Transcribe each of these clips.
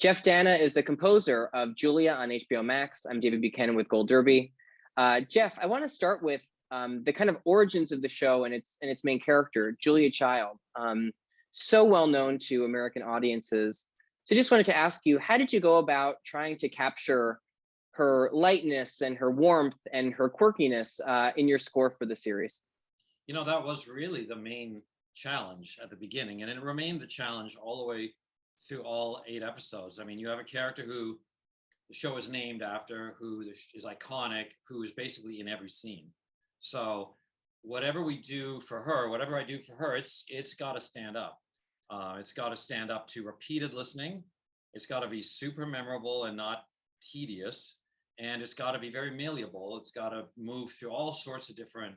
Jeff Danna is the composer of Julia on HBO Max. I'm David Buchanan with Gold Derby. Jeff, I want to start with the kind of origins of the show and its main character, Julia Child. So well known to American audiences. So just wanted to ask you, how did you go about trying to capture her lightness and her warmth and her quirkiness in your score for the series? You know, that was really the main challenge at the beginning, and it remained the challenge all the way through all 8 episodes. I mean, you have a character who the show is named after, who is iconic, who is basically in every scene. So whatever we do for her, whatever I do for her, it's got to stand up. It's got to stand up to repeated listening. It's got to be super memorable and not tedious. And it's got to be very malleable. It's got to move through all sorts of different,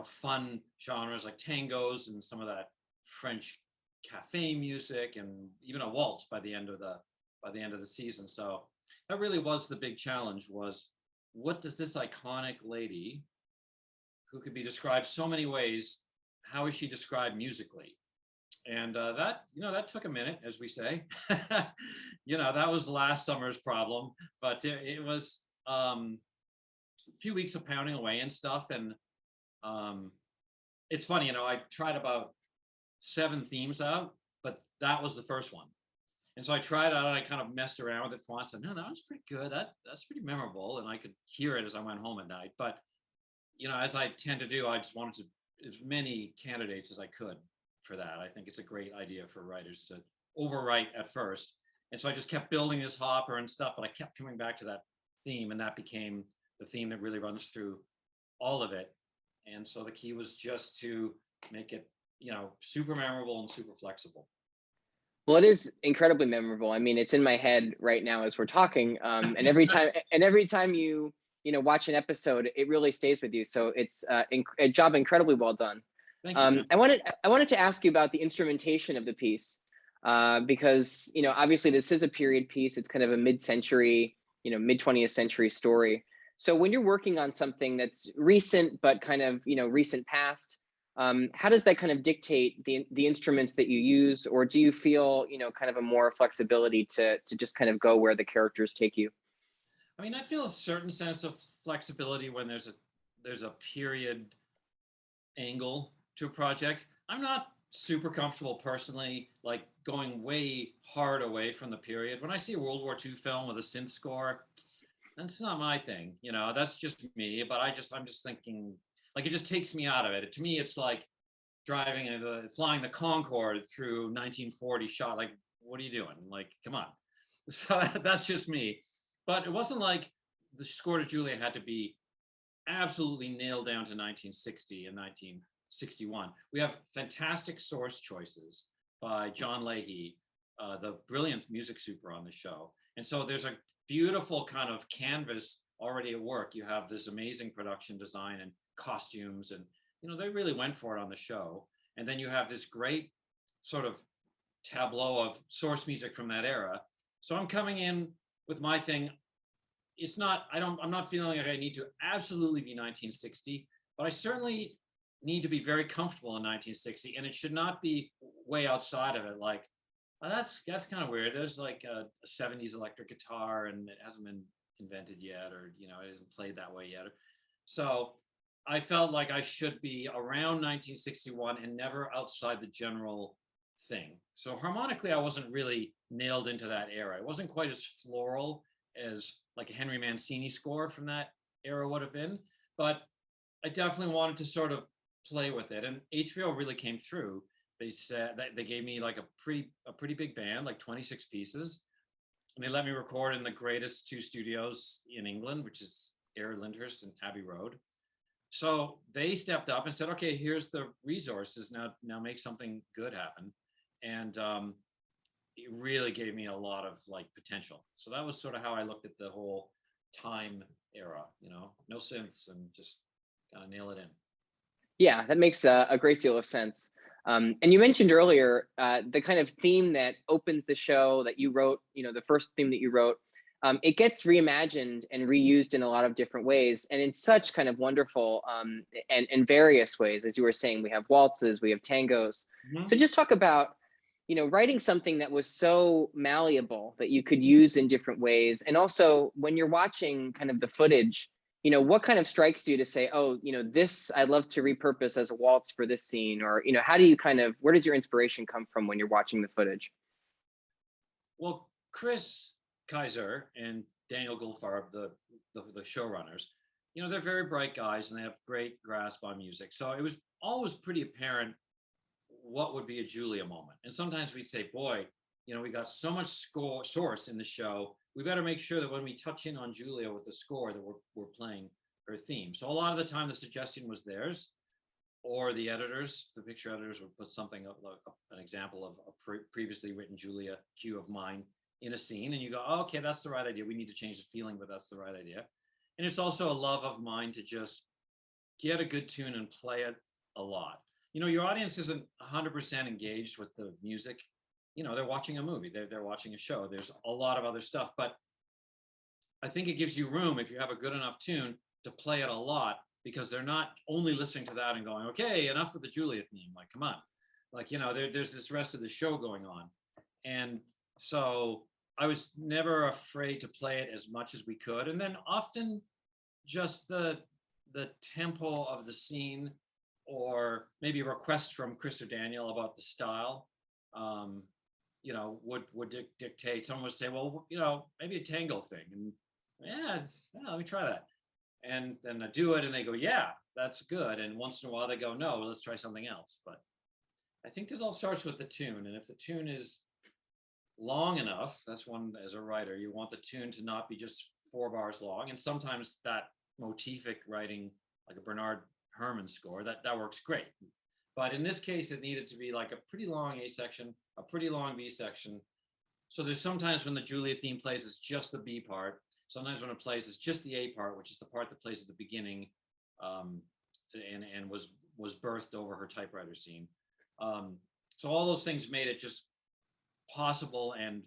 fun genres like tangos and some of that French cafe music and even a waltz by the end of the season. So that really was the big challenge, was what does this iconic lady, who could be described so many ways, how is she described musically? And that took a minute, as we say. That was last summer's problem, but it was a few weeks of pounding away and stuff. And it's funny, I tried about 7 themes out, but that was the first one. And so I tried out and I kind of messed around with it for once. And no, that was pretty good. That's pretty memorable. And I could hear it as I went home at night. But, as I tend to do, I just wanted as many candidates as I could for that. I think it's a great idea for writers to overwrite at first. And so I just kept building this hopper and stuff, but I kept coming back to that theme, and that became the theme that really runs through all of it. And so the key was just to make it, super memorable and super flexible. Well, it is incredibly memorable. I mean, it's in my head right now as we're talking. And every time you watch an episode, it really stays with you. So it's a job incredibly well done. Thank you. I wanted to ask you about the instrumentation of the piece, because obviously this is a period piece. It's kind of a mid-century, mid 20th century story. So when you're working on something that's recent but kind of recent past, how does that kind of dictate the instruments that you use, or do you feel kind of a more flexibility to just kind of go where the characters take you? I mean, I feel a certain sense of flexibility when there's a period angle to a project. I'm not super comfortable personally, like going way hard away from the period. When I see a World War II film with a synth score, that's not my thing. That's just me. But I'm just thinking, like, it just takes me out of it. To me, it's like flying the Concorde through 1940 shot. Like, what are you doing? Like, come on. So that's just me. But it wasn't like the score to Julia had to be absolutely nailed down to 1960 and 1961. We have fantastic source choices by John Leahy, the brilliant music super on the show. And so there's a beautiful kind of canvas already at work. You have this amazing production design and costumes, and they really went for it on the show. And then you have this great sort of tableau of source music from that era. So I'm coming in with my thing. I'm not feeling like I need to absolutely be 1960, but I certainly need to be very comfortable in 1960, and it should not be way outside of it. Like, oh, that's kind of weird. There's like a 70s electric guitar, and it hasn't been invented yet, or it isn't played that way yet. So I felt like I should be around 1961 and never outside the general thing. So harmonically, I wasn't really nailed into that era. It wasn't quite as floral as like a Henry Mancini score from that era would have been, but I definitely wanted to sort of play with it. And HBO really came through. They said that they gave me like a pretty big band, like 26 pieces, and they let me record in the greatest 2 studios in England, which is Air Lyndhurst and Abbey Road. So they stepped up and said, okay, here's the resources, now make something good happen. And it really gave me a lot of like potential. So that was sort of how I looked at the whole time era, no synths, and just kind of nail it in. Yeah, that makes a great deal of sense. And you mentioned earlier the kind of theme that opens the show that you wrote, the first theme that you wrote, it gets reimagined and reused in a lot of different ways, and in such kind of wonderful and various ways. As you were saying, we have waltzes, we have tangos. Mm-hmm. So just talk about writing something that was so malleable that you could use in different ways. And also when you're watching kind of the footage, what kind of strikes you to say, oh, this I'd love to repurpose as a waltz for this scene, or, how do you where does your inspiration come from when you're watching the footage? Well, Chris Kaiser and Daniel Goldfarb, the showrunners, they're very bright guys and they have great grasp on music. So it was always pretty apparent what would be a Julia moment. And sometimes we'd say, boy, we got so much source in the show. We better make sure that when we touch in on Julia with the score that we're playing her theme. So a lot of the time the suggestion was theirs, or the picture editors would put something, an example of a previously written Julia cue of mine in a scene. And you go, oh, okay, that's the right idea. We need to change the feeling, but that's the right idea. And it's also a love of mine to just get a good tune and play it a lot. Your audience isn't 100% engaged with the music. They're watching a movie, they're watching a show. There's a lot of other stuff, but I think it gives you room, if you have a good enough tune, to play it a lot, because they're not only listening to that and going, okay, enough with the Julia theme. Like, come on. Like, there's this rest of the show going on. And so I was never afraid to play it as much as we could. And then often just the tempo of the scene, or maybe a request from Chris or Daniel about the style, would dictate. Someone would say, well, maybe a tango thing. And let me try that. And then I do it and they go, yeah, that's good. And once in a while they go, no, let's try something else. But I think this all starts with the tune. And if the tune is long enough, that's one, as a writer, you want the tune to not be just 4 bars long. And sometimes that motific writing, like a Bernard Herrmann score, that works great. But in this case, it needed to be like a pretty long A section, a pretty long B section. So there's sometimes when the Julia theme plays, it's just the B part. Sometimes when it plays, it's just the A part, which is the part that plays at the beginning, and was birthed over her typewriter scene. So all those things made it just possible and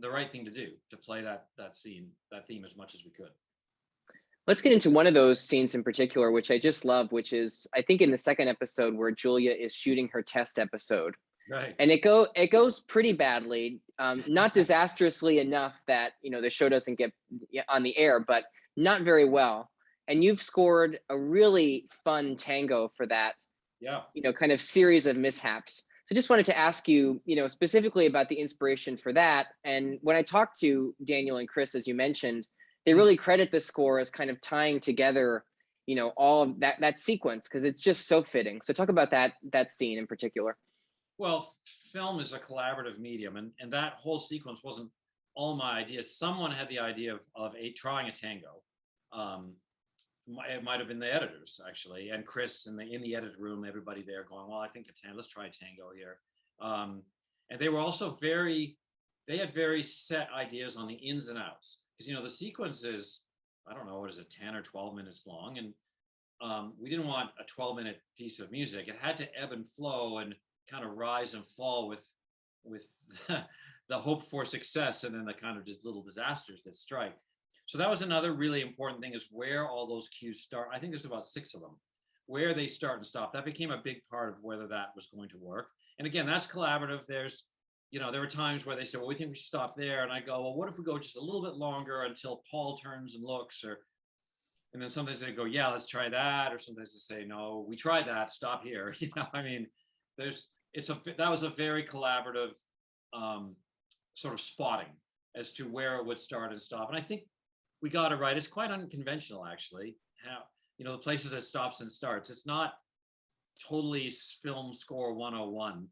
the right thing to do, to play that theme as much as we could. Let's get into one of those scenes in particular, which I just love, which is, I think, in the second episode where Julia is shooting her test episode. Right. And it goes pretty badly, not disastrously enough that, the show doesn't get on the air, but not very well. And you've scored a really fun tango for that, kind of series of mishaps. So just wanted to ask you, specifically about the inspiration for that. And when I talked to Daniel and Chris, as you mentioned, they really credit the score as kind of tying together, all of that sequence, because it's just so fitting. So talk about that scene in particular. Well, film is a collaborative medium, and that whole sequence wasn't all my ideas. Someone had the idea of trying a tango. It might have been the editors, actually, and Chris in the edit room, everybody there going, well, I think let's try a tango here. And they were also they had very set ideas on the ins and outs. Because, the sequence is, I don't know, what is it, 10 or 12 minutes long. And we didn't want a 12-minute piece of music. It had to ebb and flow and kind of rise and fall with the hope for success, and then the kind of just little disasters that strike. So that was another really important thing, is where all those cues start. I think there's about 6 of them, where they start and stop. That became a big part of whether that was going to work. And again, that's collaborative. There's, there were times where they said, well, we think we should stop there. And I go, well, what if we go just a little bit longer until Paul turns and looks? And then sometimes they go, yeah, let's try that. Or sometimes they say, no, we tried that, stop here. I mean, that was a very collaborative sort of spotting as to where it would start and stop. And I think we got it right. It's quite unconventional, actually, how, the places it stops and starts. It's not totally film score 101,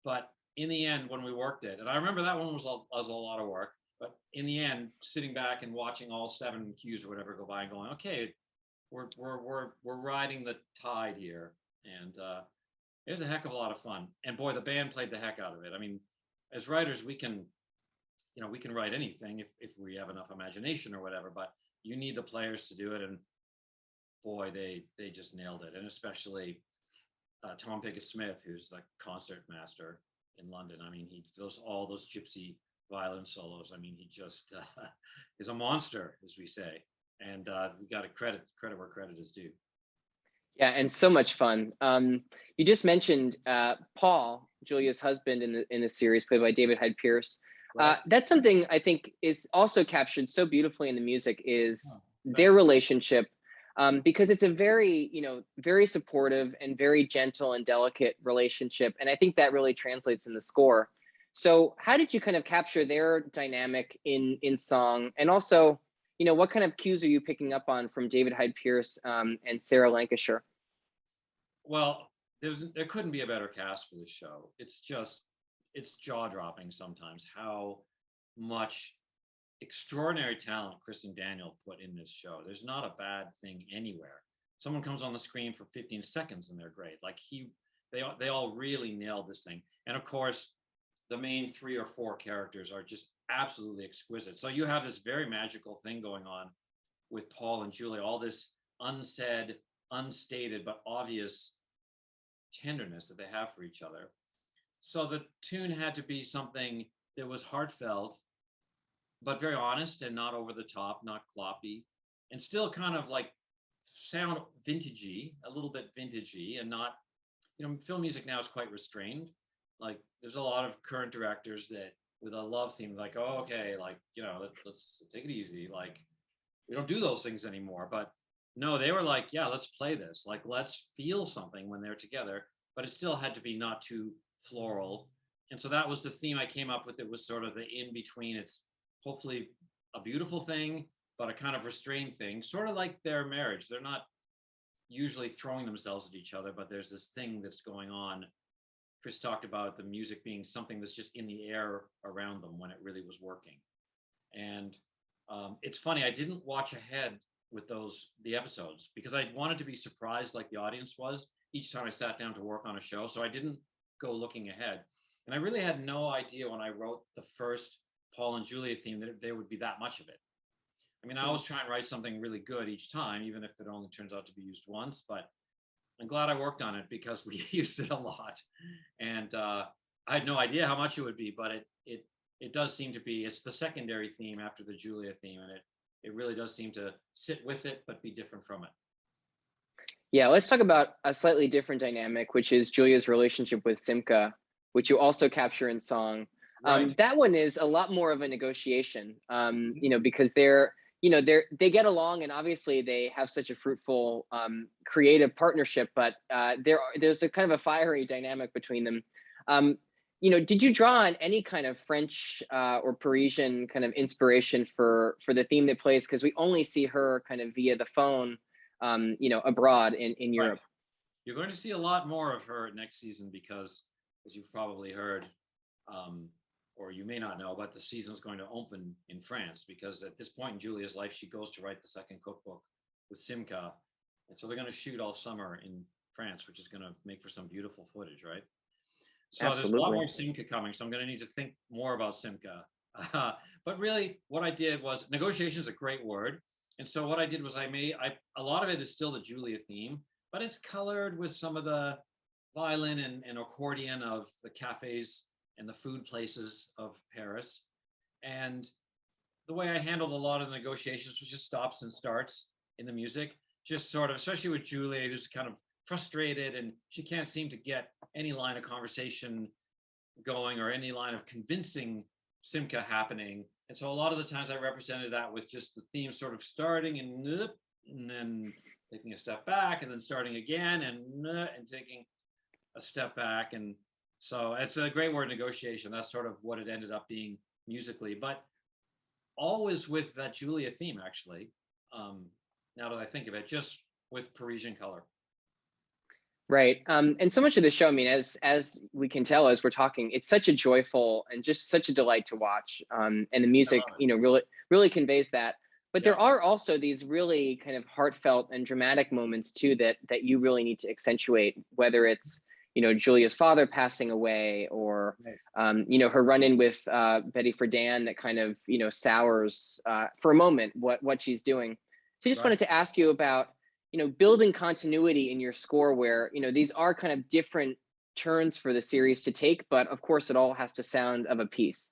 but in the end, when we worked it, and I remember that one was a lot of work, but in the end, sitting back and watching all 7 cues or whatever go by and going, okay, we're riding the tide here. And it was a heck of a lot of fun. And boy, the band played the heck out of it. I mean, as writers, we can write anything if we have enough imagination or whatever, but you need the players to do it. And boy, they just nailed it. And especially Tom Pickett-Smith, who's the concert master in London. I mean, he does all those gypsy violin solos. I mean, he just is a monster, as we say. And we got to credit where credit is due. Yeah, and so much fun. You just mentioned Paul, Julia's husband in the series, played by David Hyde Pierce. Right. That's something I think is also captured so beautifully in the music is their Thanks. relationship, because it's a very, very supportive and very gentle and delicate relationship, and I think that really translates in the score. So, how did you kind of capture their dynamic in song, and also, what kind of cues are you picking up on from David Hyde Pierce and Sarah Lancashire? Well, there couldn't be a better cast for this show. It's jaw-dropping sometimes how much extraordinary talent Chris and Daniel put in this show. There's not a bad thing anywhere. Someone comes on the screen for 15 seconds and they're great. Like they all really nailed this thing. And of course, the main 3 or 4 characters are just absolutely exquisite. So you have this very magical thing going on with Paul and Julia, all this unsaid, unstated, but obvious tenderness that they have for each other. So the tune had to be something that was heartfelt, but very honest and not over the top, not floppy, and still kind of like sound vintagey, a little bit vintagey, and not, film music now is quite restrained. Like there's a lot of current directors that with a love theme, like, oh, okay, like, let's take it easy. Like we don't do those things anymore. But no, they were like, yeah, let's play this. Like, let's feel something when they're together, but it still had to be not too floral. And so that was the theme I came up with. It was sort of the in between. It's hopefully a beautiful thing, but a kind of restrained thing, sort of like their marriage. They're not usually throwing themselves at each other, but there's this thing that's going on. Chris talked about the music being something that's just in the air around them when it really was working. And it's funny, I didn't watch ahead with the episodes because I wanted to be surprised like the audience was each time I sat down to work on a show. So I didn't go looking ahead. And I really had no idea when I wrote the first Paul and Julia theme that there would be that much of it. I mean, I always try and write something really good each time, even if it only turns out to be used once, but I'm glad I worked on it because we used it a lot. And I had no idea how much it would be, but it does seem to be, it's the secondary theme after the Julia theme, and it really does seem to sit with it, but be different from it. Yeah, let's talk about a slightly different dynamic, which is Julia's relationship with Simca, which you also capture in song. Right. That one is a lot more of a negotiation, because they get along, and obviously they have such a fruitful creative partnership, but there's a kind of a fiery dynamic between them. Did you draw on any kind of French or Parisian kind of inspiration for the theme that plays? Because we only see her kind of via the phone, abroad in Europe. Right. You're going to see a lot more of her next season because, as you've probably heard, or you may not know, but the season is going to open in France because at this point in Julia's life, she goes to write the second cookbook with Simca. And so they're going to shoot all summer in France, which is going to make for some beautiful footage, right? So Absolutely. there's a lot more Simca coming. So I'm going to need to think more about Simca. But really what I did was, negotiation is a great word. And so what I did was a lot of it is still the Julia theme, but it's colored with some of the violin and accordion of the cafes and the food places of Paris. And the way I handled a lot of the negotiations was just stops and starts in the music, just sort of, especially with Julia, who's kind of frustrated and she can't seem to get any line of conversation going or any line of convincing Simca happening. And so a lot of the times I represented that with just the theme sort of starting and then taking a step back and then starting again and taking a step back. And so it's a great word, negotiation. That's sort of what it ended up being musically, but always with that Julia theme, actually, now that I think of it, just with Parisian color. Right. And so much of the show, I mean, as we can tell as we're talking, it's such a joyful and just such a delight to watch. And the music, really conveys that. But there are also these really kind of heartfelt and dramatic moments too that you really need to accentuate, whether it's Julia's father passing away or her run-in with Betty Friedan that kind of sours for a moment what she's doing. So I just wanted to ask you about building continuity in your score where these are kind of different turns for the series to take, but of course it all has to sound of a piece.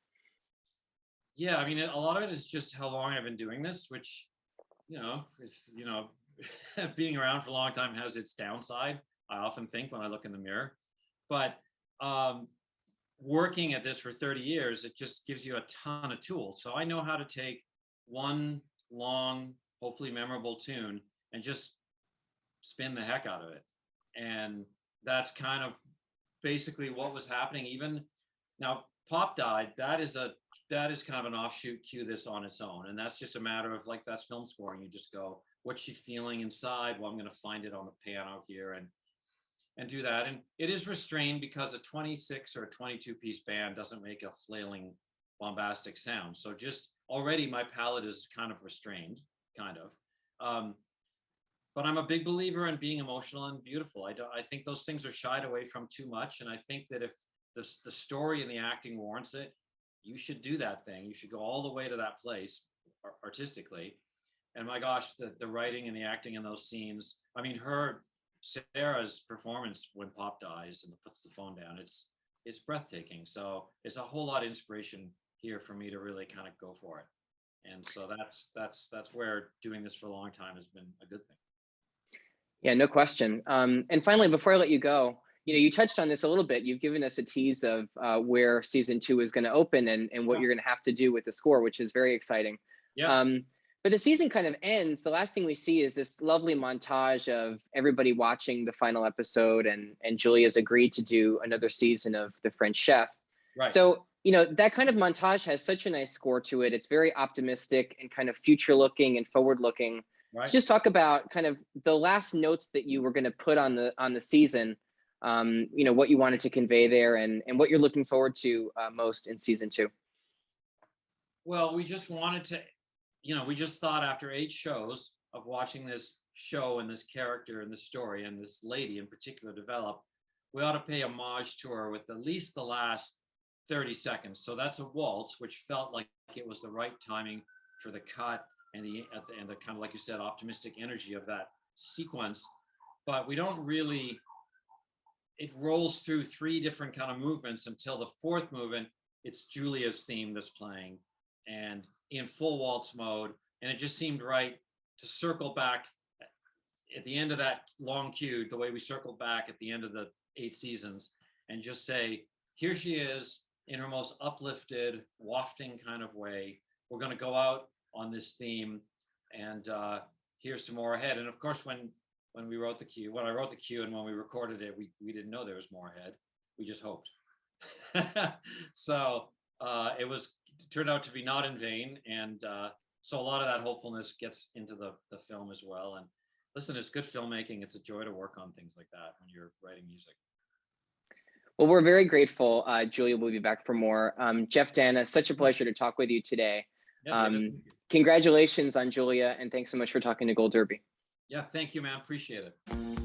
Yeah, I mean, a lot of it is just how long I've been doing this, which is being around for a long time has its downside. I often think when I look in the mirror, but working at this for 30 years, it just gives you a ton of tools. So I know how to take one long, hopefully memorable tune and just spin the heck out of it. And that's kind of basically what was happening. Even now, Pop died. That is kind of an offshoot cue that's on its own. And that's just a matter of, like, that's film scoring. You just go, what's she feeling inside? Well, I'm going to find it on the piano here and do that. And it is restrained because a 26 or a 22 piece band doesn't make a flailing, bombastic sound. So just already my palette is kind of restrained, kind of. But I'm a big believer in being emotional and beautiful. I think those things are shied away from too much. And I think that if the story and the acting warrants it, you should do that thing. You should go all the way to that place artistically. And my gosh, the writing and the acting in those scenes. I mean, Sarah's performance when Pop dies and puts the phone down, it's breathtaking. So it's a whole lot of inspiration here for me to really kind of go for it. And so that's where doing this for a long time has been a good thing. Yeah, no question. And finally, before I let you go, you touched on this a little bit. You've given us a tease of where season 2 is going to open and what you're going to have to do with the score, which is very exciting. Yeah. But the season kind of ends. The last thing we see is this lovely montage of everybody watching the final episode, and Julia's agreed to do another season of The French Chef. Right. So, that kind of montage has such a nice score to it. It's very optimistic and kind of future looking and forward looking. Right. Just talk about kind of the last notes that you were going to put on the season, what you wanted to convey there and what you're looking forward to most in season 2. Well, we just wanted to, we just thought after 8 shows of watching this show and this character and this story and this lady in particular develop, we ought to pay homage to her with at least the last 30 seconds. So that's a waltz, which felt like it was the right timing for the cut and the kind of, like you said, optimistic energy of that sequence. But we don't really, it rolls through 3 different kind of movements until the 4th movement, it's Julia's theme that's playing and in full waltz mode. And it just seemed right to circle back at the end of that long cue, the way we circled back at the end of the 8 seasons, and just say, here she is in her most uplifted, wafting kind of way. We're going to go out on this theme, and here's to more ahead. And of course, when I wrote the cue and when we recorded it, we didn't know there was more ahead. We just hoped. So it turned out to be not in vain. And so a lot of that hopefulness gets into the film as well. And listen, it's good filmmaking. It's a joy to work on things like that when you're writing music. Well, we're very grateful. Julia will be back for more. Jeff, Danna, such a pleasure to talk with you today. Yeah, congratulations on Julia, and thanks so much for talking to Gold Derby. Yeah, thank you, man. Appreciate it.